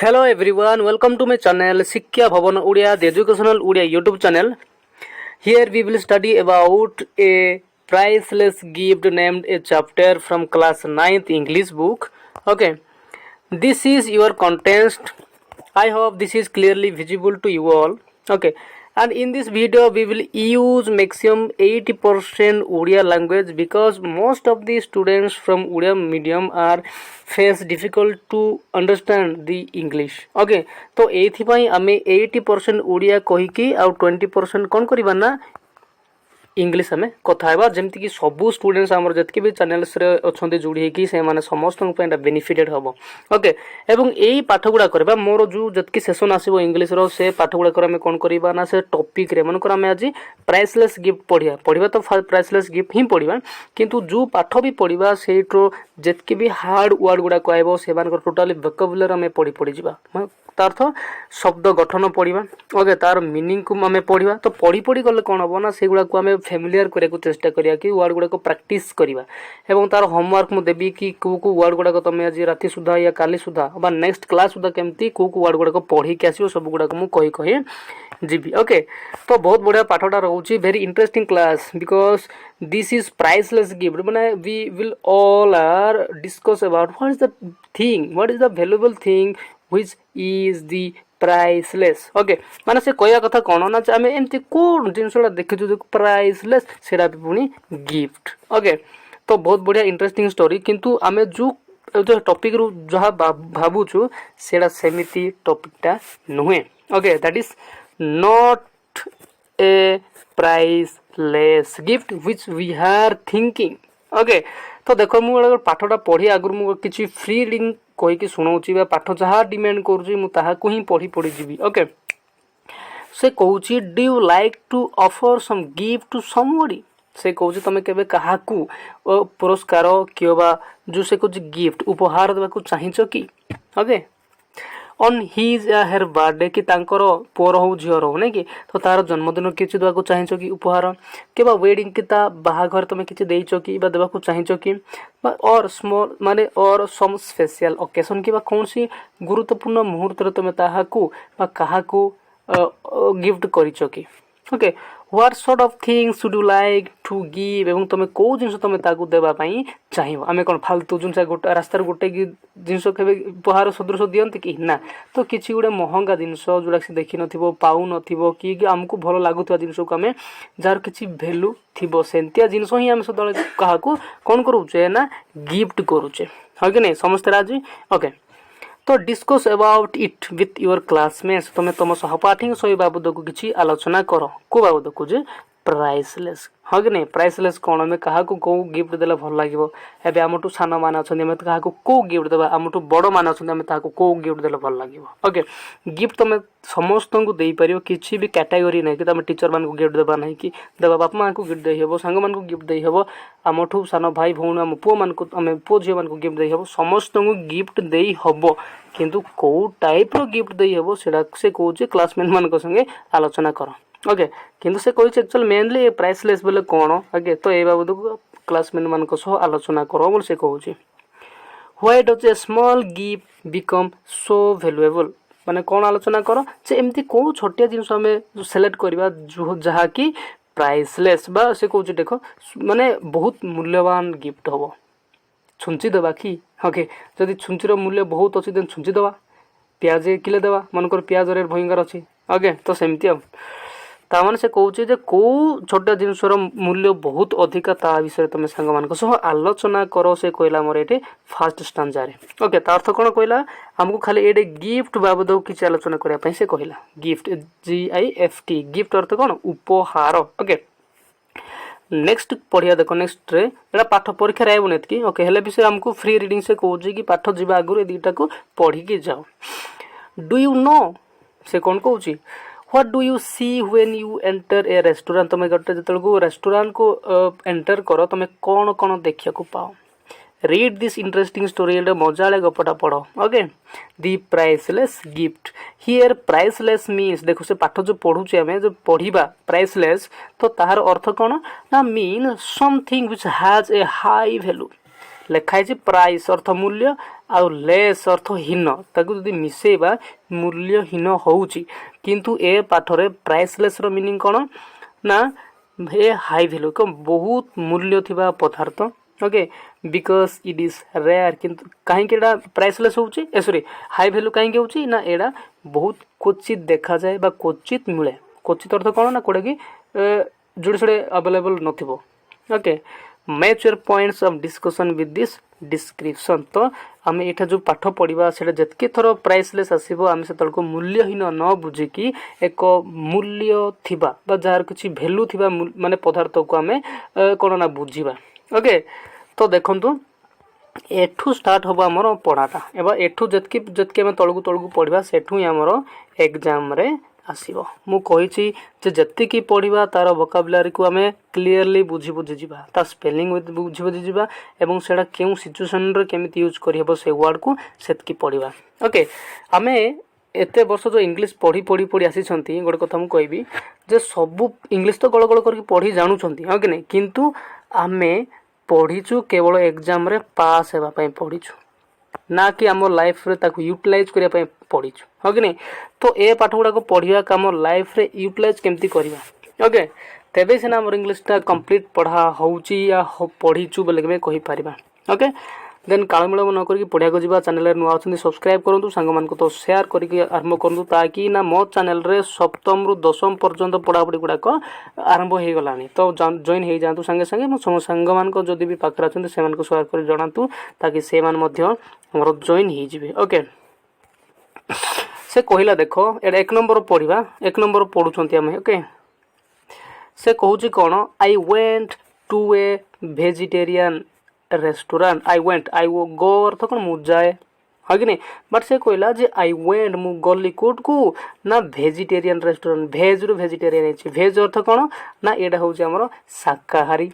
Hello everyone, welcome to my channel Shikya Bhavan Odia, the educational Odia YouTube channel. Here we will study about a priceless gift named a chapter from class 9th English book. Okay, this is your context. I hope this is clearly visible to you all. Okay, and in this video we will use maximum 80% Odia language because most of the students from Odia medium are face difficult to understand the English. Okay, तो एथिपाई आमे 80% ओडिया कहिकी आउ 20% कौन करिबा ना English आम कथा जमीक सबू स्टूडेंट्स आमर जितके भी चैनल्स अच्छा जोड़ी होगी से समस्त बेनिफिटेड हम ओके एवं यही पाठ गुड़ा करवा मोर जो जितकी सेसन आसो इंग्लिश से पाठ गुड़ा आम कौन करवा ना से टॉपिक रे मनकर आम आज प्राइसलेस गिफ्ट पढ़िया पढ़िया तो प्राइसलेस गिफ्ट ही पढ़िया किंतु जो पाठ भी पढ़िया से जितके भी हार्ड वर्ड गुड़ा आइब से टोटाली वोकाबुलरी आम पढ़ी पढ़ी जा अर्थ शब्द गठन पढ़ा ओके तार मीनिंग को आम पढ़ा तो पढ़ी पढ़ी गले कौन हम ना से गुड़ा आम फेमिलियर करने चेष्टा करिया कि वर्ड गुड़ा प्रैक्टिस करवा एवं तार होमवर्क मुझे देवी कि कौ कौ वर्ड गुड़ा तुम आज राति सुधा या काली सुधा बा नेक्स्ट क्लास सुधा केमती कौ कौ वर्ड गुड़ा पढ़ी के आसो सब गुड़ा मुझे कही जीवी ओके तो बहुत बढ़िया पाठटा रोचे very interesting class because this is priceless gift मैंने we will all are discuss about what is the thing what is the valuable thing which is the priceless okay माने से कहया कथा कोन ना आम एमती कोन जिनसटा देखिछु जो प्राइसलेस सेटा भी पुनी गिफ्ट ओके तो बहुत बढ़िया इंटरेस्टिंग स्टोरी किंतु आम जो टॉपिक रु जहा भाबुछु सेटा सेमिति टॉपिकटा नुहे okay that is not a priceless gift which we are thinking okay तो देखो मुझे पाठटा पढ़ी आगुरी मुझे किसी फ्री रीडिंग कहीकि शुणाऊँ पाठ जहाँ डिमांड करूँ ही पढ़ी पढ़ी जीवी ओके से कहूँ do you like to offer some gift to somebody से कहूँ तुम केबे काहाकू पुरस्कार किबा जो से कहूँ गिफ्ट उपहार देवाक चाहिए कि ओके ऑन हिज या हेर बर्थडे कि तांकर पुअर हो झीर हो नहीं कि तो तार जन्मदिन किसी देवाक चाहिए कि उपहार कि वेडिंग कि बाहाघर तुम किसी देच कि देवाक चाहिए कि और स्मॉल माने और सम स्पेशल ओकेशन कि कौन सी गुरुत्वपूर्ण मुहूर्त तुम ताहाकू काहाकू गिफ्ट करिछ कि okay what sort of things should you like to give एवं तुम कौ जिन तुम ताकू देवाई चाहिए आम कौन फालतू जिन गोटे रास्तार गोटे जिनस के उपहार सदृश दिखती कि ना तो किसी गोटे महंगा जिनस जोड़ा से देखी न पाऊ कि आमको भल लगुवा जिनस को आम जार किसी भैल्यू थी सेमतिया जिनस ही आम सब क्या कौन करुचे ना गिफ्ट करुचे है कि नहीं समस्ते राजी ओके तो discuss about it with your classmates तुम तुम सहपाठी सही बाबद को किसी आलोचना कर को बाबद को जे प्राइसलेस हाँ कि नहीं प्राइसलेस कौन आम क्या कौ गिफ्ट देला भल लगे एवं आमठू सान मान अच्छा आम क्या कौ गिफ्ट देवा आमठू बड़ मान अच्छा आम कौ गिफ्ट देला भल लगे ओके गिफ्ट तुम समस्त को दे पार किसी भी कैटेगरी नहीं कि तुम टीचर मान को गिफ्ट देवा नहीं कि देवा बापा माँ को गिफ्ट देहब सांग मान को गिफ्ट देहब आमठू सान भाई भौणी आम पुओ मान को आम पुओ झील मान को गिफ्ट देहब समस्त को गिफ्ट दे हम किंतु कौ टाइप रो गिफ्ट देहब से कौन क्लासमेट मान संगे आलोचना कर ओके किंतु से कही एक्चुअल मेनली प्राइसलेस बोले कौन ओके तो ये बाबद को क्लासमेट मान आलोचना कर बोल से कहूँ why does a small gift become so valuable माने कौन आलोचना कर जे एमती कौ छोटिया जिनस आम सिलेक्ट करवा जहाँकि प्राइसलेस बा से कहूँ देख माने बहुत मूल्यवान गिफ्ट हम छुंची देवा कि ओके जदि छुंचीर मूल्य बहुत अच्छी देन छुंची देवा पियाज किले देवा मनकर पियाज रेट भयंकर अच्छी ओके तो सेमती ताने से कहूँ जे कौ छोटा जिनसर मूल्य बहुत अधिका ता विषय तुम सांग मान सह आलोचना कर से कहला मोर ये फास्ट स्टांजारे ओके ता अर्थ कौन कहला आमको खाली ये गिफ्ट बाबद किसी आलोचना करने से कहला गिफ्ट GIFT गिफ्ट अर्थ कौन उपहार ओके नेक्स्ट पढ़िया देख नेक्स्ट रे एटा पाठ परीक्षा रे आइबो नेतकी ओके हेले विषय हमको फ्री रीडिंग से कहूँ कि पाठ जीवा आगु ए दुईटा को पढ़ी की जाओ डू यू नो से कौन कहूँ what do you see when you enter a restaurant तुम गोटे जो रेस्टोरेंट को एंटर कर तुम कौन कौन देखा पाओ रीड दिस इंटरेस्टिंग स्टोरी मजा गपटा पढ़ okay the priceless gift here priceless means देखो से पाठ जो पढ़ुचे आम जो पढ़ा प्राइसलेस तो तार अर्थ कौन ना mean something which has a high value ଲେଖାହେଇଛି ପ୍ରାଇସ୍ ଅର୍ଥ ମୂଲ୍ୟ ଆଉ ଲେସ୍ ଅର୍ଥ ହୀନ, ତାକୁ ଯଦି ମିଶେଇବା ମୂଲ୍ୟହୀନ ହେଉଛି। କିନ୍ତୁ ଏ ପାଠରେ ପ୍ରାଇସଲେସ୍ର ମିନିଂ କ'ଣ ନା ଏ ହାଇ ଭ୍ୟାଲୁ ବହୁତ ମୂଲ୍ୟ ଥିବା ପଦାର୍ଥ। Okay, because it is rare. କିନ୍ତୁ କାହିଁକି ଏଇଟା ପ୍ରାଇସଲେସ୍ ହେଉଛି, ସରି ହାଇ ଭ୍ୟାଲୁ କାହିଁକି ହେଉଛି ନା ଏଇଟା ବହୁତ କ୍ୱଚିତ୍ ଦେଖାଯାଏ ବା କ୍ୱଚିତ୍ ମିଳେ। କ୍ୱଚିତ୍ ଅର୍ଥ କ'ଣ ନା କେଉଁଟାକି ଯୋଡ଼େ ଯୋଡ଼େ ଆଭେଲେବଲ୍ ନଥିବ। Okay, match your points of discussion with this description. ତ ଆମେ ଏଇଟା ଯେଉଁ ପାଠ ପଢ଼ିବା ସେଇଟା ଯେତିକି ଥର ପ୍ରାଇସଲେସ୍ ଆସିବ ଆମେ ସେତେବେଳକୁ ମୂଲ୍ୟହୀନ ନ ବୁଝିକି ଏକ ମୂଲ୍ୟ ଥିବା ବା ଯାହାର କିଛି ଭ୍ୟାଲୁ ଥିବା ମାନେ ପଦାର୍ଥକୁ ଆମେ କ'ଣ ନା ବୁଝିବା। ଓକେ, ତ ଦେଖନ୍ତୁ ଏଠୁ ଷ୍ଟାର୍ଟ ହେବ ଆମର ପଢ଼ାଟା। ଏବଂ ଏଠୁ ଯେତିକି ଆମେ ତଳକୁ ପଢ଼ିବା ସେଠୁ ହିଁ ଆମର ଏକ୍ଜାମ୍ରେ ଆସିବ। ମୁଁ କହିଛି ଯେ ଯେତିକି ପଢ଼ିବା ତା'ର ଭୋକାବୁଲାରୀକୁ ଆମେ କ୍ଲିଅରଲି ବୁଝିଯିବା, ତା ସ୍ପେଲିଂ ବୁଝିଯିବା ଏବଂ ସେଇଟା କେଉଁ ସିଚୁଏସନ୍ରେ କେମିତି ୟୁଜ୍ କରିହେବ ସେ ୱାର୍ଡ଼କୁ ସେତିକି ପଢ଼ିବା। ଓକେ, ଆମେ ଏତେ ବର୍ଷ ଯେଉଁ ଇଂଲିଶ ପଢ଼ି ଆସିଛନ୍ତି, ଗୋଟେ କଥା ମୁଁ କହିବି ଯେ ସବୁ ଇଂଲିଶ ତ ଗଳ କରିକି ପଢ଼ି ଜାଣୁଛନ୍ତି, ହଁ କି ନାହିଁ, କିନ୍ତୁ ଆମେ ପଢ଼ିଛୁ କେବଳ ଏକ୍ଜାମ୍ରେ ପାସ୍ ହେବା ପାଇଁ ପଢ଼ିଛୁ, ନା କି ଆମ ଲାଇଫ୍ରେ ତାକୁ ୟୁଟିଲାଇଜ୍ କରିବା ପାଇଁ ପଢ଼ିଛୁ, ହଁ କି ନାହିଁ। ତ ଏ ପାଠ ଗୁଡ଼ାକ ପଢ଼ିବାକୁ ଆମ ଲାଇଫ୍ରେ ୟୁଟିଲାଇଜ୍ କେମିତି କରିବା। ଓକେ, ତେବେ ସିନା ଆମର ଇଂଲିଶଟା କମ୍ପ୍ଲିଟ୍ ପଢ଼ା ହେଉଛି ୟା ପଢ଼ିଛୁ ବୋଲି ଆମେ କହିପାରିବା। ଓକେ, ଦେନ୍ କାଳ ବିଳମ୍ବ ନ କରିକି ପଢ଼ିବାକୁ ଯିବା। ଚ୍ୟାନେଲରେ ନୂଆ ଅଛନ୍ତି ସବସ୍କ୍ରାଇବ୍ କରନ୍ତୁ, ସାଙ୍ଗମାନଙ୍କୁ ତ ସେୟାର କରିକି ଆରମ୍ଭ କରନ୍ତୁ, ତାକି ନା ମୋ ଚ୍ୟାନେଲରେ ସପ୍ତମରୁ ଦଶମ ପର୍ଯ୍ୟନ୍ତ ପଢ଼ାପଢ଼ି ଗୁଡ଼ାକ ଆରମ୍ଭ ହୋଇଗଲାଣି। ତ ଜଏନ୍ ହେଇଯାଆନ୍ତୁ ସାଙ୍ଗେ ସାଙ୍ଗେ। ମୁଁ ସାଙ୍ଗମାନଙ୍କ ଯଦି ବି ପାଖରେ ଅଛନ୍ତି ସେମାନଙ୍କୁ ସେୟାର କରି ଜଣାନ୍ତୁ, ତାକି ସେମାନେ ମଧ୍ୟ ଆମର ଜଏନ୍ ହେଇଯିବେ। ଓକେ, ସେ କହିଲା ଦେଖ ଏଇଟା 1 ନମ୍ବର ପଢ଼ିବା, 1 ନମ୍ବର ପଢ଼ୁଛନ୍ତି ଆମେ। ଓକେ, ସେ କହୁଛି କ'ଣ, I went to a vegetarian restaurant. I go ଅର୍ଥ କ'ଣ ମୁଁ ଯାଏ, ହଁ କି ନାହିଁ। ବଟ୍ ସେ କହିଲା ଯେ ଆଇ ୱେଣ୍ଟ ମୁଁ ଗଲି କେଉଁଠୁ ନା ଭେଜିଟେରିଆନ୍ ରେଷ୍ଟୁରାଣ୍ଟ। ଭେଜ୍ରୁ ଭେଜିଟେରିଆନ୍ ହେଇଛି। ଭେଜ୍ ଅର୍ଥ କ'ଣ ନା ଏଇଟା ହେଉଛି ଆମର ଶାକାହାରୀ।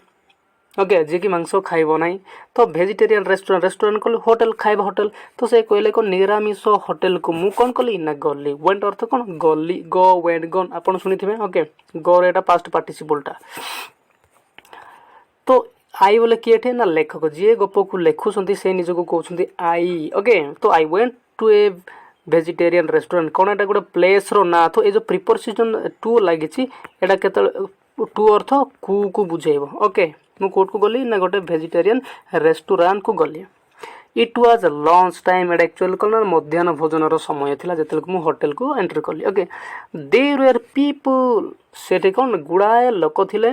ଓକେ, ଯିଏକି ମାଂସ ଖାଇବ ନାହିଁ। ତ ଭେଜିଟେରିଆନ୍ ରେଷ୍ଟୁରାଣ୍ଟ କଲି ହୋଟେଲ, ଖାଇବା ହୋଟେଲ। ତ ସେ କହିଲେ କ'ଣ ନିରାମିଷ ହୋଟେଲକୁ ମୁଁ କ'ଣ କଲି ନା ଗଲି। ୱେଣ୍ଟ ଅର୍ଥ କ'ଣ ଗଲି, ଗୋ ୱେଣ୍ଟ ଗନ୍ ଆପଣ ଶୁଣିଥିବେ। ଓକେ, ଗୋର ଏଇଟା ପାଷ୍ଟ ପାର୍ଟିସିପଲ୍ଟା। ତ ଆଇ ବୋଲେ କିଏ ଏଠି ନା ଲେଖକ, ଯିଏ ଗପକୁ ଲେଖୁଛନ୍ତି ସେ ନିଜକୁ କହୁଛନ୍ତି ଆଇ। ଓକେ, ତ I went to a vegetarian restaurant କ'ଣ ଏଇଟା ଗୋଟେ ପ୍ଲେସ୍ର ନାଁ। ତ ଏ ଯେଉଁ ପ୍ରିପୋଜିସନ୍ ଟୁ ଲାଗିଛି ଏଇଟା କେତେବେଳେ ଟୁ ଅର୍ଥ କୁ ବୁଝେଇବ। ଓକେ, ମୁଁ କେଉଁଠୁ ଗଲି ନା ଗୋଟେ ଭେଜିଟେରିଆନ୍ ରେଷ୍ଟୁରାଣ୍ଟକୁ ଗଲି। It was lunch time. ଏଇଟା ଆକ୍ଚୁଆଲି କ'ଣ ନା ମଧ୍ୟାହ୍ନ ଭୋଜନର ସମୟ ଥିଲା ଯେତେବେଳେ ମୁଁ ହୋଟେଲକୁ ଏଣ୍ଟ୍ରି କଲି। Okay, there were people. ସେଠି କ'ଣ ଗୁଡ଼ାଏ ଲୋକ ଥିଲେ।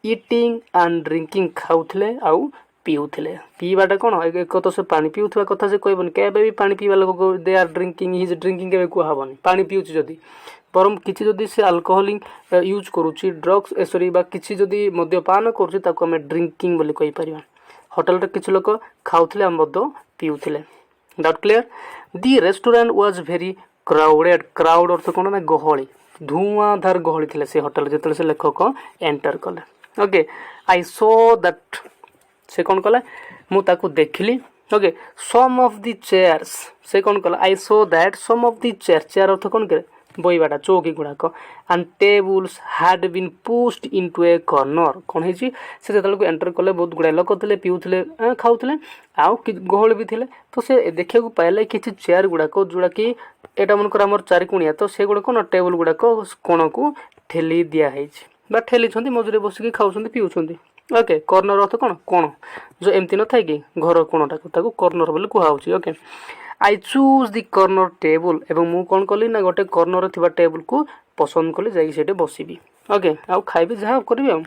ଇଟିଂ ଆଣ୍ଡ ଡ୍ରିଙ୍କିଂ, ଖାଉଥିଲେ ଆଉ ପିଉଥିଲେ। ପିଇବାଟା କ'ଣ ଏକ ତ ସେ ପାଣି ପିଉଥିବା କଥା ସେ କହିବନି, କେବେ ବି ପାଣି ପିଇବା ଲୋକ ଦେ ଆର୍ ଡ୍ରିଙ୍କିଂ, ହିଜ୍ ଡ୍ରିଙ୍କିଂ କେବେ କୁହାହେବନି। ପାଣି ପିଉଛି ଯଦି ବରଂ କିଛି ଯଦି ସେ ଆଲକୋହଲିଂ ୟୁଜ୍ କରୁଛି, ଡ୍ରଗ୍ସ ବା କିଛି ଯଦି ମଦ୍ୟପାନ କରୁଛି ତାକୁ ଆମେ ଡ୍ରିଙ୍କିଂ ବୋଲି କହିପାରିବା। ହୋଟେଲରେ କିଛି ଲୋକ ଖାଉଥିଲେ ଆଉ ମଧ୍ୟ ପିଉଥିଲେ। Doubt clear. The restaurant was very crowded. Crowd ଅର୍ଥ କ'ଣ ନା ଗହଳି, ଧୂଆଁଧାର ଗହଳି ଥିଲେ ସେ ହୋଟେଲ ଯେତେବେଳେ ସେ ଲେଖକ ଏଣ୍ଟର କଲେ। Okay, I saw that. ସେ କ'ଣ କଲା ମୁଁ ତାକୁ ଦେଖିଲି। Okay, some of the chairs. ସେ କ'ଣ କଲା I saw that some of the chair ଅର୍ଥ କ'ଣ କରେ ବହିବାଟା ଚୌକି ଗୁଡ଼ାକ। And tables had been pushed into a corner. କ'ଣ ହେଇଛି ସେ ଯେତେବେଳକୁ ଏଣ୍ଟର କଲେ ବହୁତ ଗୁଡ଼ାଏ ଲୋକ ଥିଲେ, ପିଉଥିଲେ, ଖାଉଥିଲେ ଆଉ ଗହଳି ବି ଥିଲେ। ତ ସେ ଦେଖିବାକୁ ପାଇଲେ କିଛି ଚେୟାର ଗୁଡ଼ାକ ଯେଉଁଟାକି ଏଇଟା ମନେକର ଆମର ଚାରିକୋଣିଆ, ତ ସେଗୁଡ଼ାକ ନା ଟେବୁଲ୍ ଗୁଡ଼ାକ କୋଣକୁ ଠେଲି ଦିଆହେଇଛି ବା ଠେଲିଛନ୍ତି, ମଝିରେ ବସିକି ଖାଉଛନ୍ତି ପିଉଛନ୍ତି। ଓକେ, କର୍ଣ୍ଣର ଅର୍ଥ କ'ଣ କୋଣ, ଯେଉଁ ଏମିତି ନଥାଏ କି ଘର କୋଣଟାକୁ ତାକୁ କର୍ଣ୍ଣର ବୋଲି କୁହାହେଉଛି। Okay, I choose the corner table. ଏବଂ ମୁଁ କ'ଣ କଲି ନା ଗୋଟେ କର୍ଣ୍ଣରରେ ଥିବା ଟେବୁଲ୍କୁ ପସନ୍ଦ କଲି, ଯାଇକି ସେଇଠି ବସିବି। ଓକେ, ଆଉ ଖାଇବି ଯାହା କରିବି ଆଉ।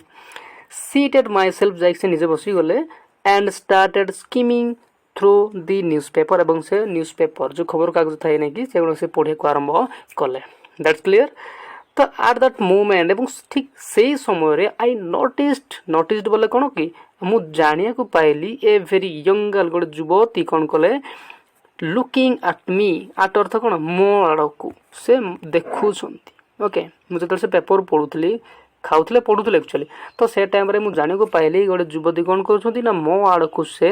ସିଟେଡ୍ ମାଇ ସେଲ୍ଫ, ଯାଇକି ସେ ନିଜେ ବସିଗଲେ। And started skimming through the newspaper. ଏବଂ ସେ ନ୍ୟୁଜ୍ ପେପର୍ ଯେଉଁ ଖବରକାଗଜ ଥାଏ ନାଇଁ କି ସେଗୁଡ଼ା ସେ ପଢ଼ିବାକୁ ଆରମ୍ଭ କଲେ। That's clear. ତ ଆଟ୍ ଦ୍ୟାଟ୍ ମୁମେଣ୍ଟ ଏବଂ ଠିକ୍ ସେଇ ସମୟରେ ଆଇ ନୋଟିସ୍ଡ ବୋଲେ କ'ଣ କି ମୁଁ ଜାଣିବାକୁ ପାଇଲି ଏ ଭେରି ୟଙ୍ଗ ଗାର୍ଲ, ଗୋଟେ ଯୁବତୀ କ'ଣ କଲେ ଲୁକିଂ ଆଟ୍ ମି। ଆଟ୍ ଅର୍ଥ କ'ଣ ମୋ ଆଡ଼କୁ ସେ ଦେଖୁଛନ୍ତି। ଓକେ, ମୁଁ ଯେତେବେଳେ ସେ ପେପର ପଢ଼ୁଥିଲି, ଖାଉଥିଲେ ପଢ଼ୁଥିଲେ ଆକ୍ଚୁଆଲି, ତ ସେ ଟାଇମ୍ରେ ମୁଁ ଜାଣିବାକୁ ପାଇଲି ଗୋଟେ ଯୁବତୀ କ'ଣ କରୁଛନ୍ତି ନା ମୋ ଆଡ଼କୁ ସେ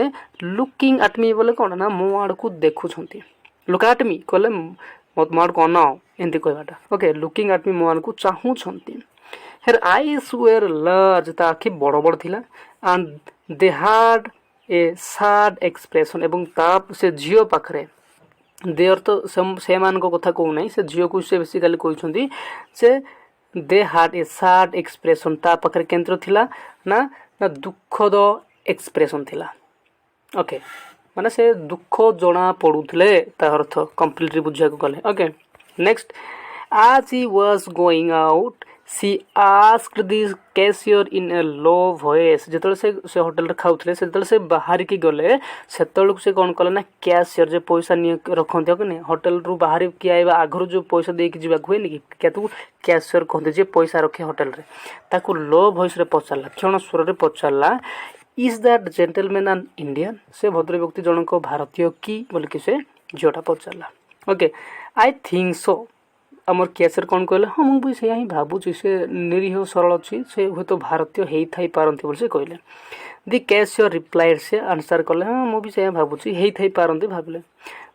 ଲୁକିଂ ଆଟ୍ ମି ବୋଲେ କ'ଣ ନା ମୋ ଆଡ଼କୁ ଦେଖୁଛନ୍ତି। ଲୁକ୍ ଆଟ୍ ମି କହିଲେ ମୋ ଆଡ଼କୁ ଅନାଅ ଏମିତି କହିବାଟା। ଓକେ, ଲୁକିଂ ଆଟ୍ ମି ମୋ ଆଡ଼କୁ ଚାହୁଁଛନ୍ତି। ହେର୍ ଆଇସ୍ ୱେର୍ ଲାର୍ଜ, ତା ଆଖି ବଡ଼ ବଡ଼ ଥିଲା। And they had A sad expression एवं ताप से झियो पाखरे दे अर्थ से मान कथा कहूना से झील को से बेसिकाली कहते से दे हाड ए सैड एक्सप्रेशन ता पाखरे केंद्र थिला ना ना दुखद एक्सप्रेशन थिला ओके माने से दुख जना पड़ुले ता अर्थ कंप्लीटली बुझा गले okay next as he was going out she asked the cashier in a low voice जेतल से होटल रे खाउथले सेतल से बाहर की गले सेतल से कोन कले ना कैशियर जे पैसा नि रखंते कि होटल रु बाहर की आइबा आगरु जो पैसा देके जिबा होय नि कि तू कैशियर कहते जे पैसा रखे होटल रे ताकू लो वॉइस रे पचारला क्षण स्वर रे पचारला is that gentleman an Indian से भद्र व्यक्ति जनक भारतीय की बोल के से जोटा पचारला ओके आई थिंक सो आमर कैशियर कौन कहले हाँ मुझे से ही भावुची से निरीह सरल अच्छी से हूँ तो भारतीय हो थाई पारती बोल से कहले दि कैशियर रिप्लाइड से आंसर कले हाँ मुझे से भावुची हो थाई पारती भाविले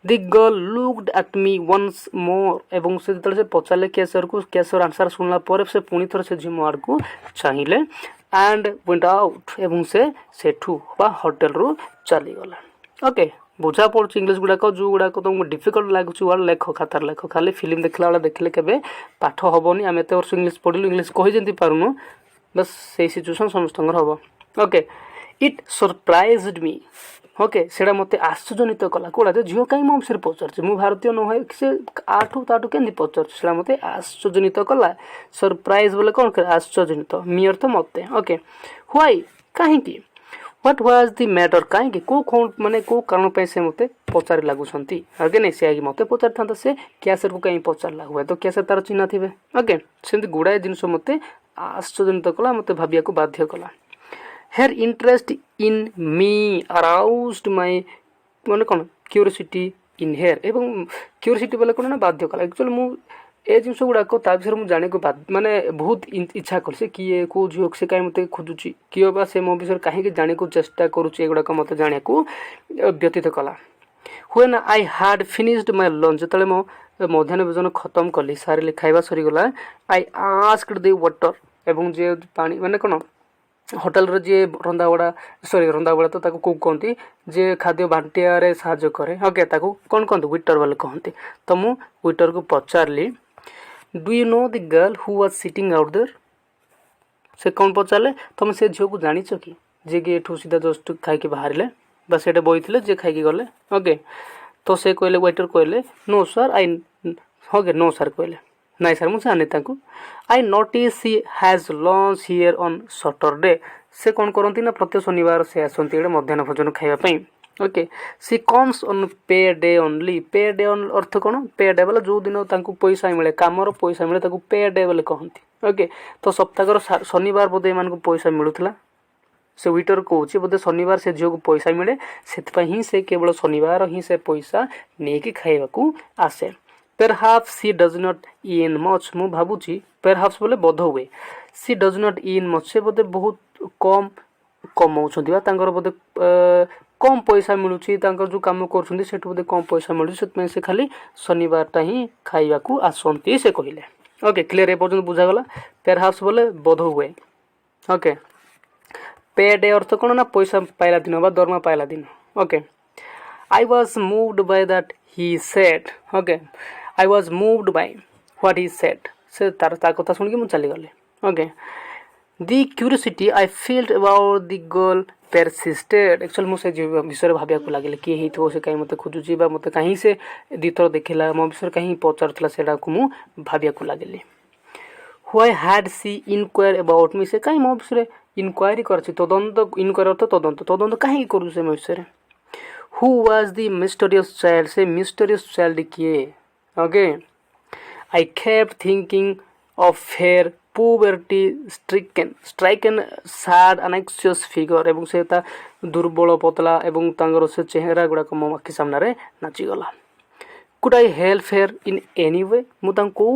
the girl looked at me once more एवं से जो पचारे कैशियर को कैशियर आंसर शुणला पर से पुणी थर से झिम आड़ को चाहिए एंड वेंट आउट एवं से सेठू बा होटल रु चलीगला ओके बुझा पड़े इंग्लीश गुड़ाक जो गुड़ाक तुमको डिफिकल्ट लगुच वार्ड लेख खातार लेख खाली फिल्म देखला बेला देखले केबे पाठ हेनी आम एत वर्ष इंग्लीश पढ़लु इंग्लीश कही जमी पारुनु बस से सिचुएसन समस्त हम okay it surprised me okay सेटा मते आश्चर्यजनित कला कोड़ा झील कहीं मो विषय पचार मु भारतीय न से आठू ताठू के पचार से मते आश्चर्यजनित कला सरप्राइज बोले कौन कर आश्चर्यजनित मी अर्थ मते ओके व्हाई कहीं व्हाट वाज द मैटर कहीं को माने को कारण पे से मते पचार लागुछंती आगे नहीं से आगे मते पचार था से कैशियर को कहीं पचार लागुए तो कैशियर तार चिन्ह थिबे ओके सेंती गुड़ाए जिनस मते आश्चर्यजनित कला मते भाबिया को बाध्य कला her interest in me aroused my माने कोन क्यूरियोसिटी इन हेर एवं क्यूरियोसिटी बोले कोन ना बाध्य कला एक्चुअली मु ए जिनस गुड़ाक ता विषय मुझे जाने को माने बहुत इच्छा कर से किए को झील से कहीं मत खोजुची किए बा से मो विषय कहीं जाने को चेष्टा करुचे एगुड़ाक मत जाने को व्यतीत कला व्हेन आई हाड फिनिश्ड माय लंच जो मो मध्याह्न भोजन खत्म कली सारे खाଇବା सरीगला आई आस्क्ड द वाटर एवं जे पानी माने कौन होटल रे जे रंधाबड़ा सॉरी रंधाबड़ा तो ताको कुक कहती जे खाद्य बांटिया साहाଯ୍य करे ओके ताको कौन कहते वेटर बोले कहते तो मु वेटर को पचारली do you know the girl who was sitting out there से कौन पचारे तुम से झील को जानिच कि जे कि एठू सीधा जस्ट खाई बाहर बस एटे बईले जे खाई गले ओके तो से कहले वेटर कहले no sir I okay no sir कहले नाई सर मुझे जाने I notice she has lunch here on Saturday से कौन करती ना प्रत्येक शनिवार से आसती मध्याह्न भोजन खावाई ओके सी कम्स ऑन पे डे ओनली पे डे अर्थ कौन पे डे बोले जो दिन पैसा मिले कमर पैसा मिले पे डे बोले कहती ओके तो सप्ताह शनिवार बोधे एम पैसा मिलूला से वेटर कौच बोधे शनिवार से झील को पैसा मिले से से केवल शनिवार ही से पैसा नहीं खाइबा आसे Perhaps she does not earn much मु भावुची perhaps बोले बोध हुए she does not earn much से बोधे बहुत कम कमाउछंती बा तांकर बोधे कम पैसा मिलुची तांकर जो काम करछंती सेठ बोधे कम पैसा मिलुची सेतमे से खाली शनिवारटा ही खाइबा को आसंती से कहिले ओके क्लियर ए पर्यंत बुझा गला perhaps बोले बोध हुए ओके पे डे अर्थ कोन ना पैसा पाइला दिन बा दरमा पाइला दिन okay I was moved by that he said okay I was moved by what he said से तार कथा सुन के मुझे चली गले okay the curiosity I felt about the girl persisted actually मुझे विषय भाविया को लगे किए ही तो से कहीं मत खोजुची बा मत कहीं से दिथर देखला मो विषय कहीं पचारथला सेडा को मु भाविया को लगे why had she inquired about me से कहीं मो विषय इंक्वायरी करछि तदंत इंक्वायरी अर्थ तदंत कहीं करू से मो विषय Who was the mysterious child? Say mysterious child किए okay I kept thinking of her poverty stricken sad and anxious figure एवं से ता दुर्बल पतला एवं तांगर से चेहरा गुड़ाक मो आखि सामना रे नाची गला Could I help her in any way मु तांको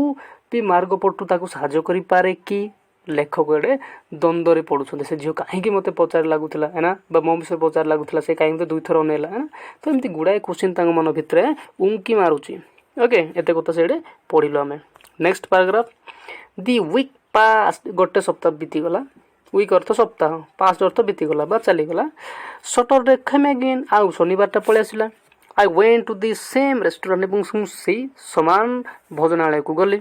भी मार्ग पटु ताको सहाय्य करि पारे कि लेखक एडे द्वंद्व पड़ुं से झील कहीं मत पचार लगुला है ना मो विषय पचार लगुला से कहीं दुई थर अनेला है ना तो एमती गुड़ाए क्वेश्चन मन भितर उंकी मारुची ओके एत कथा से पढ़लु आम नेक्स्ट पैराग्राफ दि वीक पास्ट गोटे सप्ताह बीतीगला ୱିକ୍ ଅର୍ଥ ସପ୍ତାହ, ପାଷ୍ଟ ଅର୍ଥ ବିତିଗଲା ବା ଚାଲିଗଲା। ସଟରଡେ କେମ୍ ଅଗେନ୍, ଆଉ ଶନିବାରଟା ପଳେଇ ଆସିଲା। I went to the same restaurant, ଏବଂ ମୁଁ ସେଇ ସମାନ ଭୋଜନାଳୟକୁ ଗଲି।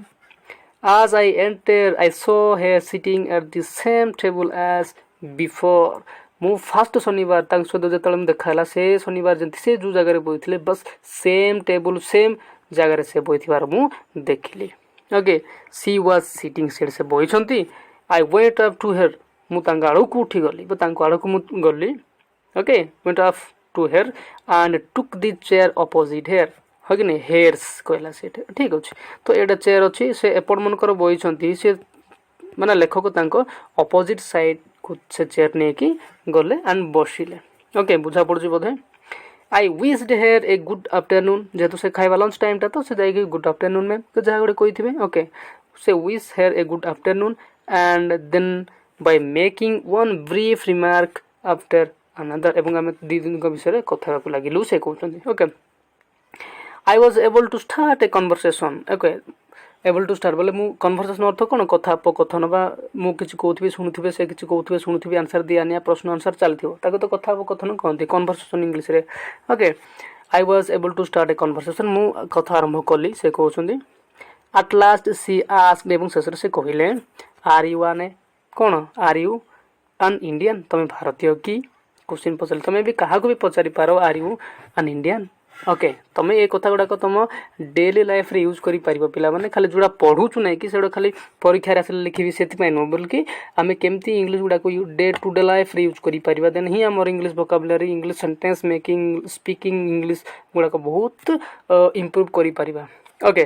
As I entered, I saw her sitting at the same table as before. ମୁଁ ଫାଷ୍ଟ ଶନିବାର ତାଙ୍କ ସହିତ ଯେତେବେଳେ ମୁଁ ଦେଖା ହେଲା, ସେ ଶନିବାର ଯେମିତି ସେ ଯେଉଁ ଜାଗାରେ ବସିଥିଲେ ବସ୍ ସେମ୍ ଟେବୁଲ ସେମ୍ ଜାଗାରେ ସେ ବସିଥିବାର ମୁଁ ଦେଖିଲି। ଓକେ, ସି ୱାଜ୍ ସିଟିଂ, ସେଠି ସେ ବସିଛନ୍ତି। I went up to her, ମୁଁ ତାଙ୍କ ଆଡ଼କୁ ଉଠିଗଲି ବା ତାଙ୍କ ଆଡ଼କୁ ମୁଁ ଗଲି। Okay, went up to her and took the chair opposite her. ହଁ କି ନାହିଁ, ହେର୍ସ କହିଲା ସେଠି, ଠିକ୍ ଅଛି। ତ ଏଇଟା ଚେୟାର ଅଛି, ସେ ଏପଟ ମାନଙ୍କର ବସିଛନ୍ତି, ସେ ମାନେ ଲେଖକ ତାଙ୍କ ଅପୋଜିଟ୍ ସାଇଡ଼୍କୁ ସେ ଚେୟାର ନେଇକି ଗଲେ ଆଣ୍ଡ ବସିଲେ। ଓକେ, ବୁଝା ପଡ଼ୁଛି ବୋଧେ। I ୱିଶ୍ଡ here a good afternoon, ଯେହେତୁ ସେ ଖାଇବା ଲଞ୍ଚ ଟାଇମ୍ଟା, ତ ସେ ଯାଇକି ଗୁଡ୍ ଆଫ୍ଟରନୁନ୍ ମ୍ୟାମ୍ ଯାହା ଗୋଟେ କହିଥିବେ। ଓକେ, ସେ wish her a good afternoon and then by making one brief remark after another, ଏବଂ ଆମେ ଦୁଇ ଦିନଙ୍କ ବିଷୟରେ କଥା ହେବାକୁ ଲାଗିଲୁ ସେ କହୁଛନ୍ତି। Okay, I was able to start a conversation. Okay, able to start ବୋଲେ ମୁଁ କନଭରସେସନ୍ ଅର୍ଥ କ'ଣ, କଥାପକଥନ ବା ମୁଁ କିଛି କହୁଥିବି ଶୁଣୁଥିବେ, ସେ କିଛି କହୁଥିବେ ଶୁଣୁଥିବି, ଆନ୍ସର ଦିଆ ନିଆ ପ୍ରଶ୍ନ ଆନ୍ସର ଚାଲିଥିବ, ତାକୁ ତ କଥାପକଥନ କହନ୍ତି, କନଭରସେସନ୍ ଇଂଲିଶରେ। Okay, I was able to start a conversation, ମୁଁ କଥା ଆରମ୍ଭ କଲି ସେ କହୁଛନ୍ତି। At last she asked, ଏବଂ ଶେଷରେ ସେ କହିଲେ, are you an, କ'ଣ are you an Indian, ତମେ ଭାରତୀୟ କି? କ୍ୱେଶ୍ଚିନ୍ ପଚାରିଲେ, ତମେ ବି କାହାକୁ ବି ପଚାରିପାର are you an Indian। Okay, ତମେ ଏ କଥା ଗୁଡ଼ାକ ତୁମ ଡେଲି ଲାଇଫ୍ରେ ୟୁଜ୍ କରିପାରିବ। ପିଲାମାନେ ଖାଲି ଯେଉଁଟା ପଢ଼ୁଛୁ ନାହିଁ କି ସେଗୁଡ଼ା ଖାଲି ପରୀକ୍ଷାରେ ଆସିଲେ ଲେଖିବି ସେଥିପାଇଁ ନୁହଁ, ବୋଲିକି ଆମେ କେମିତି ଇଂଲିଶ ଗୁଡ଼ାକୁ ଡେ ଟୁ ଡେ ଲାଇଫ୍ରେ ୟୁଜ୍ କରିପାରିବା, ଦେନ୍ ହିଁ ଆମର English vocabulary, English sentence making, speaking English ଗୁଡ଼ାକ ବହୁତ ଇମ୍ପ୍ରୁଭ୍ କରିପାରିବା। ଓକେ,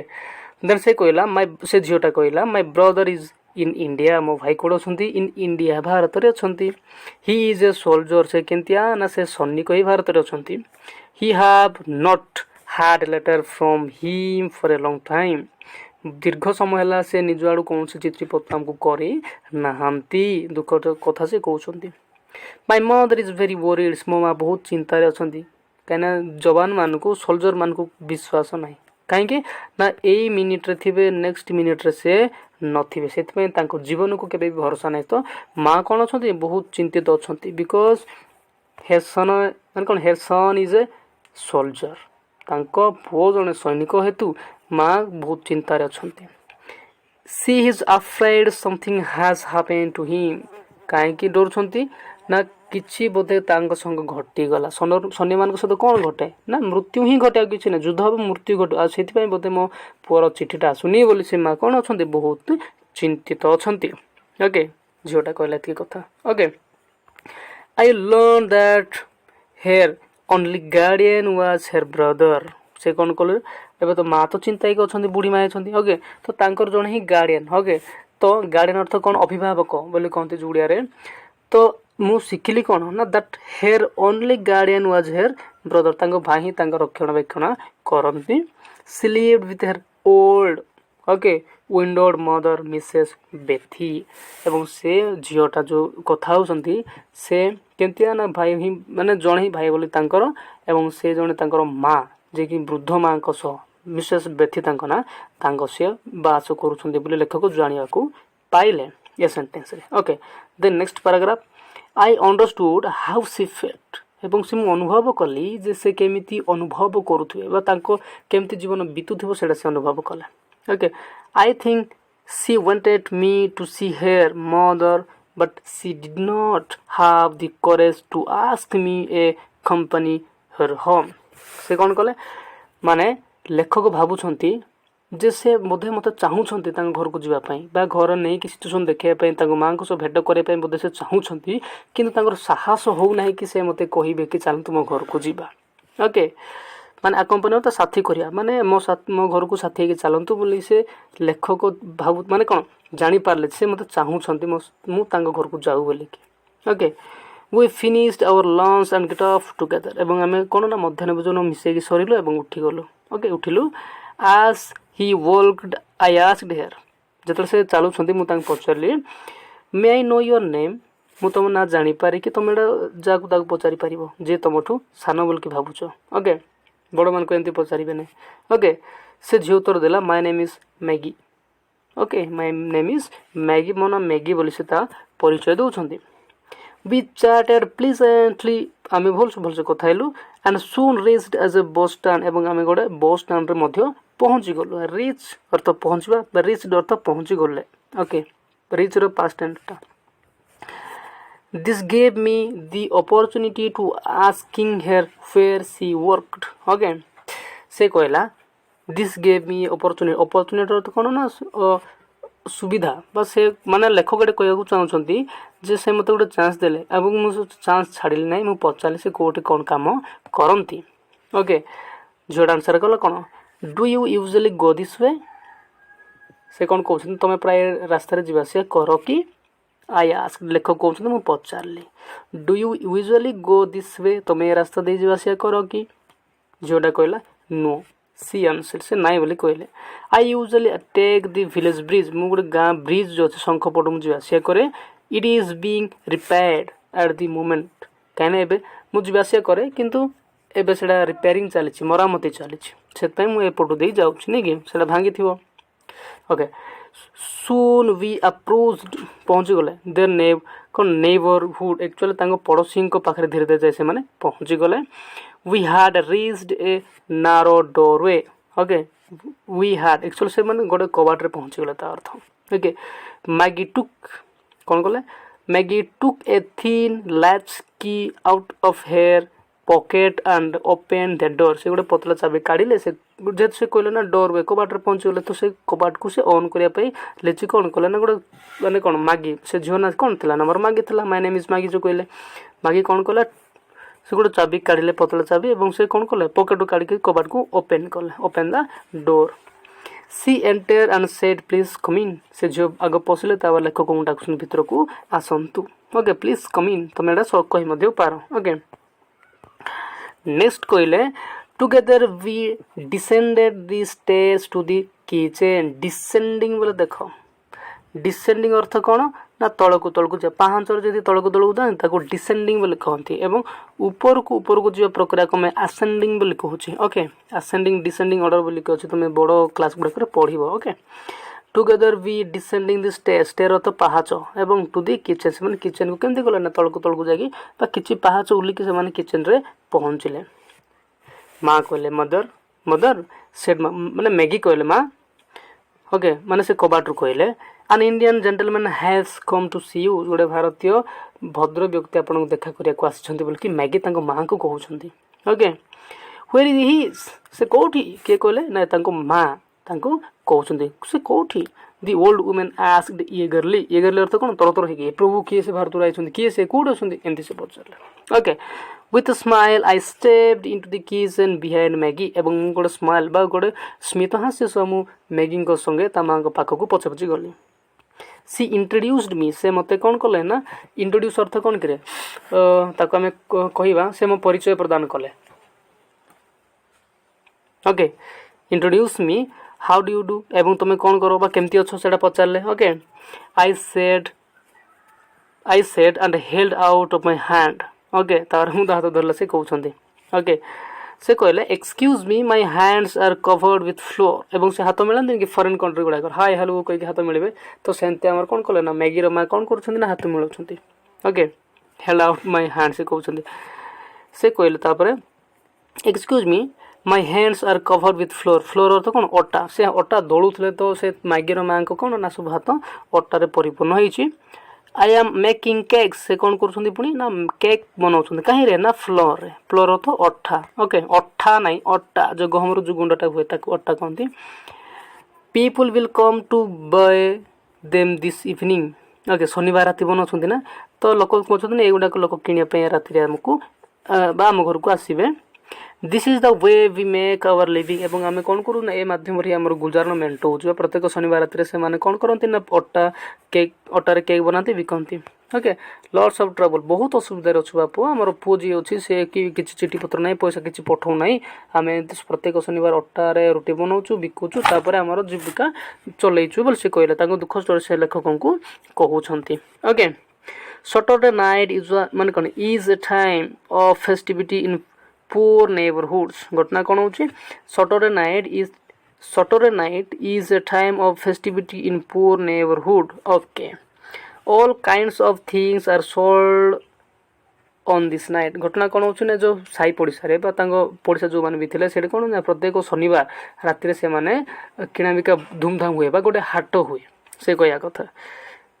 ଦେନ୍ ସେ କହିଲା, ସେ ଝିଅଟା କହିଲା, ମାଇ ବ୍ରଦର ଇଜ୍ ଇନ୍ ଇଣ୍ଡିଆ, ମୋ ଭାଇ କେଉଁଠି ଅଛନ୍ତି? ଇନ୍ ଇଣ୍ଡିଆ, ଭାରତରେ ଅଛନ୍ତି। ହି ଇଜ୍ ଏ ସୋଲଜର, ସେ କେମିତିଆ ନା ସେ ସୈନିକ ହିଁ ଭାରତରେ ଅଛନ୍ତି। He have not had a letter from him for a long time. ଦୀର୍ଘ ସମୟ ହେଲା ସେ ନିଜ ଆଡ଼ୁ କୌଣସି ଚିଠିପତ୍ର ଆମକୁ କରି ନାହାନ୍ତି, ଦୁଃଖ କଥା ସେ କହୁଛନ୍ତି। ମାଇ ମଦର ଇଜ୍ ଭେରି ୱରିଡ୍, ମୋ ମା ବହୁତ ଚିନ୍ତାରେ ଅଛନ୍ତି, କାହିଁକିନା ଯବାନମାନଙ୍କୁ ସୋଲଜରମାନଙ୍କୁ ବିଶ୍ୱାସ ନାହିଁ। କାହିଁକି ନା ଏଇ ମିନିଟ୍ରେ ଥିବେ, ନେକ୍ସଟ ମିନିଟ୍ରେ ସେ ନଥିବେ, ସେଥିପାଇଁ ତାଙ୍କ ଜୀବନକୁ କେବେ ବି ଭରସା ନାହିଁ। ତ ମା କ'ଣ ଅଛନ୍ତି, ବହୁତ ଚିନ୍ତିତ ଅଛନ୍ତି। ବିକଜ ହେର୍ ସନ୍, ମାନେ କ'ଣ, her son is a soldier, ତାଙ୍କ ପୁଅ ଜଣେ ସୈନିକ ହେତୁ ମା ବହୁତ ଚିନ୍ତାରେ ଅଛନ୍ତି। She is afraid something has happen to him, କାହିଁକି ଡରୁଛନ୍ତି ନା କିଛି ବୋଧେ ତାଙ୍କ ସଙ୍ଗ ଘଟିଗଲା। ସୈନ୍ୟମାନଙ୍କ ସହିତ କ'ଣ ଘଟେ ନା ମୃତ୍ୟୁ ହିଁ ଘଟେ, ଆଉ କିଛି ନାହିଁ, ଯୁଦ୍ଧ ହେବ ମୃତ୍ୟୁ ଘଟେ, ଆଉ ସେଥିପାଇଁ ବୋଧେ ମୋ ପୁଅର ଚିଠିଟା ଆସୁନି ବୋଲି ସେ ମା କ'ଣ ଅଛନ୍ତି, ବହୁତ ଚିନ୍ତିତ ଅଛନ୍ତି। ଓକେ, ଝିଅଟା କହିଲା ଏତିକି କଥା। Okay, I learn that her only guardian was her brother, ସେ କ'ଣ କଲେ, ଏବେ ତ ମା ତ ଚିନ୍ତା ହେଇକି ଅଛନ୍ତି, ବୁଢ଼ୀ ମା ଅଛନ୍ତି। ଓକେ, ତ ତାଙ୍କର ଜଣେ ହିଁ ଗାର୍ଡ଼ିଆନ୍। ଓକେ, ତ ଗାର୍ଡ଼ିଆନ୍ ଅର୍ଥ କ'ଣ, ଅଭିଭାବକ ବୋଲି କହନ୍ତି ଓଡ଼ିଆରେ। ତ ମୁଁ ଶିଖିଲି କ'ଣ ନା that her only guardian was her brother, ତାଙ୍କ ଭାଇ ହିଁ ତାଙ୍କ ରକ୍ଷଣାବେକ୍ଷଣ କରନ୍ତି। She lived with her old, okay, widowed mother Mrs Betty, ଏବଂ ସେ ଝିଅଟା ଯେଉଁ କଥା ହେଉଛନ୍ତି ସେ କେମିତିଆ ନା ଭାଇ ହିଁ, ମାନେ ଜଣେ ହିଁ ଭାଇ ବୋଲି ତାଙ୍କର, ଏବଂ ସେ ଜଣେ ତାଙ୍କର ମା, ଯିଏକି ବୃଦ୍ଧ ମାଙ୍କ ସହ, ମିସେସ୍ ବେଥି ତାଙ୍କ ନାଁ, ତାଙ୍କ ସେ ବାସ କରୁଛନ୍ତି ବୋଲି ଲେଖକ ଜାଣିବାକୁ ପାଇଲେ ଏ ସେଣ୍ଟେନ୍ସରେ। Okay, then next paragraph, I understood how she felt, ଏବଂ ସେ ମୁଁ ଅନୁଭବ କଲି ଯେ ସେ କେମିତି ଅନୁଭବ କରୁଥିବେ ବା ତାଙ୍କ କେମିତି ଜୀବନ ବିତୁଥିବ ସେଇଟା ସେ ଅନୁଭବ କଲେ। Okay, I think she wanted me to see her mother but she did not have the courage to ask me a company her home। ସେ କ'ଣ କଲେ, ମାନେ ଲେଖକ ଭାବୁଛନ୍ତି ଯେ ସେ ବୋଧେ ମୋତେ ଚାହୁଁଛନ୍ତି ତାଙ୍କ ଘରକୁ ଯିବା ପାଇଁ ବା ଘର ନେଇକି ସିଚୁଏସନ୍ ଦେଖିବା ପାଇଁ, ତାଙ୍କ ମାଆଙ୍କ ସହ ଭେଟ କରିବା ପାଇଁ ବୋଧେ ସେ ଚାହୁଁଛନ୍ତି, କିନ୍ତୁ ତାଙ୍କର ସାହସ ହେଉନାହିଁ କି ସେ ମୋତେ କହିବେ କି ଚାଲନ୍ତୁ ମୋ ଘରକୁ ଯିବା। ଓକେ, ମାନେ ଆକମ୍ପାନୀ ତ ସାଥୀ କରିବା, ମାନେ ମୋ ଘରକୁ ସାଥୀ ହେଇକି ଚାଲନ୍ତୁ ବୋଲି ସେ ଲେଖକ ମାନେ କ'ଣ ଜାଣିପାରିଲେ ସେ ମୋତେ ଚାହୁଁଛନ୍ତି ମୁଁ ତାଙ୍କ ଘରକୁ ଯାଉ ବୋଲିକି। Okay, we finished our lunch and get off together, ଏବଂ ଆମେ କ'ଣ ନା ମଧ୍ୟାହ୍ନ ଭୋଜନ ମିଶାଇକି ସରିଲୁ ଏବଂ ଉଠିଗଲୁ। ଓକେ, ଉଠିଲୁ। ଆସ୍ ହି ୱାଲ୍କଡ୍ ଆଇ ଆସ୍କଡ୍ ହେର୍, ଯେତେବେଳେ ସେ ଚାଲୁଛନ୍ତି ମୁଁ ତାଙ୍କୁ ପଚାରିଲି, May I no your name, ମୁଁ ତୁମ ନାଁ ଜାଣିପାରେ କି? ତୁମେ ଏଇଟା ଯାହାକୁ ତାକୁ ପଚାରିପାରିବ ଯିଏ ତୁମଠୁ ସାନ ବୋଲିକି ଭାବୁଛ। ଓକେ, ବଡ଼ମାନଙ୍କୁ ଏମିତି ପଚାରିବେ ନାହିଁ। ଓକେ, ସେ ଝିଅ ଉତ୍ତର ଦେଲା, ମାଇ name is Maggi. Okay my name is Maggi मो ना मैगी बोली से ता परिचय दउछंती वी चैटेड प्लीजेंटली आमे भलसे कथा हेलु and soon reached as a bus stand एवं आमे गोटे बस स्टैंड रे मध्य पहुंची गलु रीच अर्थ पहुंचबा रीच अर्थ पहुंची गले ओके रीच रो पास्ट टेंस ता this gave me the opportunity to asking her where she worked okay से कहला दिस गेव मी अपॉर्चुनिटी अर्थ कोन ना सुविधा बा से माने लेखक एटे कहू चाहूँगी जे से मत गोटे चान्स देले एवं मुझे चान्स छाड़िली ना मुझे पचारि से कौटे कौन काम करती ओके झील आंसर कल कौन do you usually go this वे से कौन कहते तुम प्राय रास्तार जावास कर कि आई आस्क लेखक कहते मुझे पचारि do you usually go this way तुम ये रास्ता दे जावास कर कि झीलटा कहला नो सी आंसर से नाई बोली कहले I usually take the village bridge मु गोटे गाँ ब्रिज जो अच्छे शंखपट मुझे जावास करे it is being repaired at the moment कहीं एबे मुझे जावास करे किंतु एबे सेटा रिपेयरिंग चली मरामती चली से मुझे एपटू दे जाऊँ नहीं कि सेटा भांगी थी ओके सून वी अप्रोच्ड पहुँची गले देयर नेबरहुड एक्चुअली पड़ोसी पाखे धीरे धीरे जाए से माने पहुँची गले we had reached a narrow doorway okay we had actually से माने गोटे कबाटे पहुँची गले ता अर्थ ओके मैगी टुक कौन कले Maggie took a thin latch key out of her pocket and open the door से गोटे पतला चाबी काढ़िले से जेहेतु से कहले ना डोर वे कबाटे पहुँची गले तो से कबाट को से ऑन करने लेची कौन कले ना गोटे मैंने कौन मागी से झील ना कौन थी नंबर मागी थी माय नेम इज मागी जो कहले मागी कौन कला से गोटे चाबी काढ़िले पतला चाबी और से कौन कले पॉकेट काढ़ कबाट को ओपन कले open the door she enter and said please come in से झील आग पशिले लेखक को डाकुन भितर को आसतु ओके प्लीज कम इन तुम एटा कही पार ओके नेक्स्ट कहले together we descended the stage to the kitchen descending बोले देख डिसेंडिंग अर्थ कौन ना तलकू तलकू जा पाहाचर जब तलकू तलकू जाए डिसेंडिंग बोले कहती एवं ऊपर को जा प्रक्रिया को मैं आसेंडिंग बोले कहूँ ओके आसेंडिंग डिसेंडिंग ऑर्डर बोली अच्छे तुम बड़ क्लास गुड़ाक पढ़ okay together we descending the stage stair अर्थ पाहाच एवं टू दी किचेन से किचेन को केमती गले ना तलकू तलकू जाकि किसी पाहाच उल्लिकी से किचेन रे पहुँचले माँ कहले मदर मदर सेड माने मैगी कहले माँ ओके माने से कबाटू कहले an Indian gentleman has come to see you गोटे भारतीय भद्र व्यक्ति आपन देखा करिया आसी बोल कि मैगी तांको माँ को कहउछंती ओके व्हेयर इज ही से कोठी के कहले ना तांको माँ तांको कहउछंती से कोठी the old women asked eagerly अर्थ कोन तरतर हे प्रभु किए से भारत आइछंती किए से कोड अछंती एंती से पचारले okay with smile I stepped into the kitchen behind Maggie एवं गोटे स्माइल बा गोटे स्मित हास्य सह मैगी संगे ता माँ पाख को पछे पछे गली सी इंट्रोड्यूस्ड मी से मते कौन कले ना इंट्रोड्यूस अर्थ कौन करे ताको आमे कहिबा से मो परिचय प्रदान कले okay introduce me how do you do एवं तुम कौन करो बा केमती अच्छो सेटा पचारले okay I said and held out of my hand okay तार मु हाथ धरला से कहउछंती ओके से कहले excuse me my hands are covered with flour एवं से हाथ मिलान कि फॉरेन कंट्री गुड़ाक हाय हेलो कह हाथ मिले तो सेमती आम कौन कले ना मैगी माँ कौन कर हाथ मिलाऊँ okay held out my hand से कहते से कहले excuse me my hands are covered with flour अर्थ कौन अटा से अटा दलुले तो से मैगी माँ को कौन ना सब हाथ अटारे परिपूर्ण होती आई एम मेकिंग केक्स से कौन कर पुणी ना केक बनाऊँ कहीं ना फ्लोर अर्थ अठा ओके अठा नाई अट्टा जो गहम जो गुंडटा हुए अट्टा कहती people will come to buy them this evening okay शनिवार राति बनाऊँ ना तो लोक कहते युवाक लोक किणापी राति आमको आम घर को आसवे this is the way we make our living एवं आम कौन करूँ ना ए माध्यम आम गुजारण मेंटाऊ प्रत्येक शनिवार राति से माने कौन करती ना अटा केक अटारे केक बनाती बिकती ओके लॉट्स ऑफ ट्रबल बहुत असुविधा अच्छे बापू आमर पुओ जी अच्छी से कि चिठी पत्र ना पैसा किसी पठाऊ ना आम प्रत्येक शनिवार अटारे रुटी बनाऊँ बिकुचु तापर आमर जीविका चलैचु बोल से कहले दुख स्टोरी से लेखकों को कहते ओके सैटरडे नाइट इज माने कौन is a time of festivity in poor neighbourhoods घटना कौन हो Saturday night is Saturday night is a time of festivity in poor neighborhood. Okay. All kinds of things are sold on this night. घटना कौन होची ना जो साई पड़िशा रे पड़िशा जो मैंने भी थे से कौन ना प्रत्येक शनिवार राति से माने किଣା बिका धूमधाम हुए गोटे हाट हुए से कहया कथा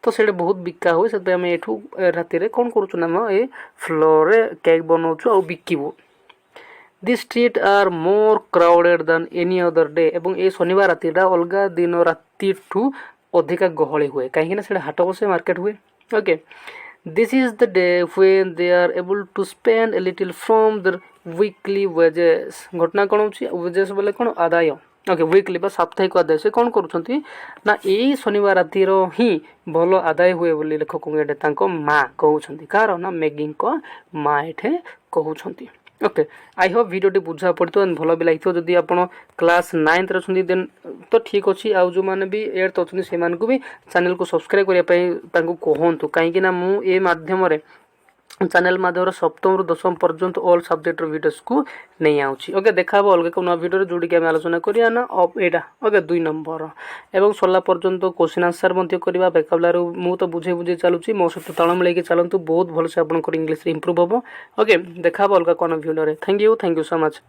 तो से बहुत बिका हुए से आम एठू राति कौन करूँ ना ये फ्लोर रे केक बनाऊँ और बिकबू this street are more crowded than any other day एवं ये शनिवार रातिटा अलग दिन राति ठू अधिका गहली हुए कहीं से हाट बसे मार्केट हुए okay This is the day when they are able to spend a little from their weekly wages. घटना कौन होची wages बोले कौन आदाय ओके वीकली बा साप्ताहिक आदाय से कौन करूछंती ना एई शनिवार रातिर ही भलो आदाय हुए बोली लेखक एटे तांको माँ कहउछंती कार ना मेगिंग को माँ एठे कहउछंती ओके आई होप वीडियो बुझा पड़ो भल भी लगी जदि आप क्लास 9th रे देन तो ठीक अच्छी आउ जो मैंने भी 8th अच्छे से भी चैनल को सब्सक्राइब करने कहतु कहीं मुझे माध्यम चैनल माध्यम सप्तम रु 10th पर्यंत ऑल सब्जेक्ट वीडियोस को नहीं आउची ओके देखा अलग को नया वीडियो जोड़ी के आलोचना करिया ना एटा ओके 2 नंबर एवं सरला पर्यंत क्वेश्चन आंसर मध्य करबा बेकाबलार मु तो बुझे बुझे चलुची मो सहित ताल मिलाइके चलतु बहुत भल से आपन इंग्लिश इंप्रूव हम ओके देखा अलग कोन वीडियो रे थैंक यू सो मच।